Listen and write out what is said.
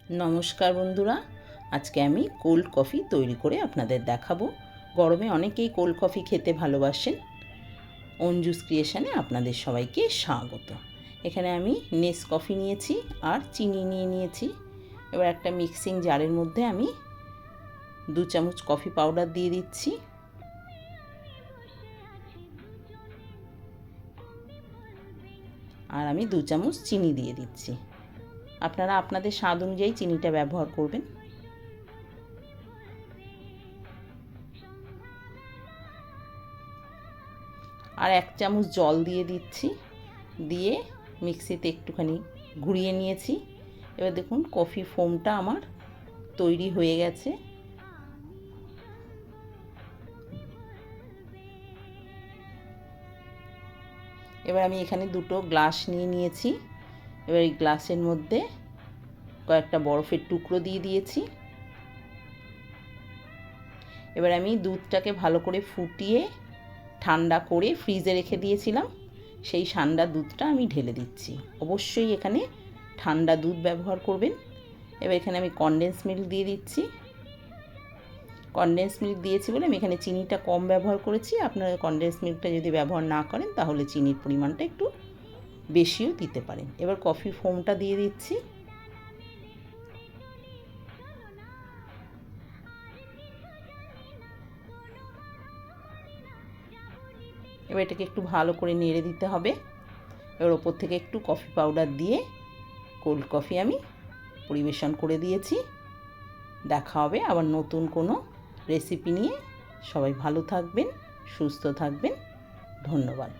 নমস্কার বন্ধুরা, আজকে আমি কোল্ড কফি তৈরি করে আপনাদের দেখাবো। গরমে অনেকেই কোল্ড কফি খেতে ভালোবাসেন। অঞ্জুস ক্রিয়েশনে আপনাদের সবাইকে স্বাগত। এখানে আমি নেসকফি নিয়েছি আর চিনি নিয়েছি। এবার একটা মিক্সিং জারের মধ্যে আমি 2 চামচ কফি পাউডার দিয়ে দিচ্ছি। আর আমি 2 চামচ চিনি দিয়ে দিচ্ছি। আপনারা আপনাদের স্বাদ অনুযায়ী চিনিটা ব্যবহার করবেন। আর 1 চামচ জল দিয়ে দিচ্ছি, দিয়ে মিক্সিতে একটুখানি ঘুরিয়ে নিয়েছি। এবার দেখুন কফি ফোমটা আমার তৈরি হয়ে গেছে। এবার আমি এখানে 2টো গ্লাস নিয়েছি। এবার এই গ্লাসের মধ্যে কয়েকটা বরফের টুকরো দিয়ে দিয়েছি। এবার আমি দুধটাকে ভালো করে ফুটিয়ে ঠান্ডা করে ফ্রিজে রেখে দিয়েছিলাম, সেই ঠান্ডা দুধটা আমি ঢেলে দিচ্ছি। অবশ্যই এখানে ঠান্ডা দুধ ব্যবহার করবেন। এবার এখানে আমি কনডেন্স মিল্ক দিয়ে দিচ্ছি। কনডেন্স মিল্ক দিয়েছি বলে আমি এখানে চিনিটা কম ব্যবহার করেছি। আপনারা কনডেন্স মিল্কটা যদি ব্যবহার না করেন তাহলে চিনির পরিমাণটা একটু বেশিও দিতে পারেন। এবার কফি ফোমটা দিয়ে দিচ্ছি। এবার এটাকে একটু ভালো করে নেড়ে দিতে হবে। এবার ওপর থেকে একটু কফি পাউডার দিয়ে কোল্ড কফি আমি পরিবেশন করে দিয়েছি। দেখা হবে আবার নতুন কোনো রেসিপি নিয়ে। সবাই ভালো থাকবেন, সুস্থ থাকবেন। ধন্যবাদ।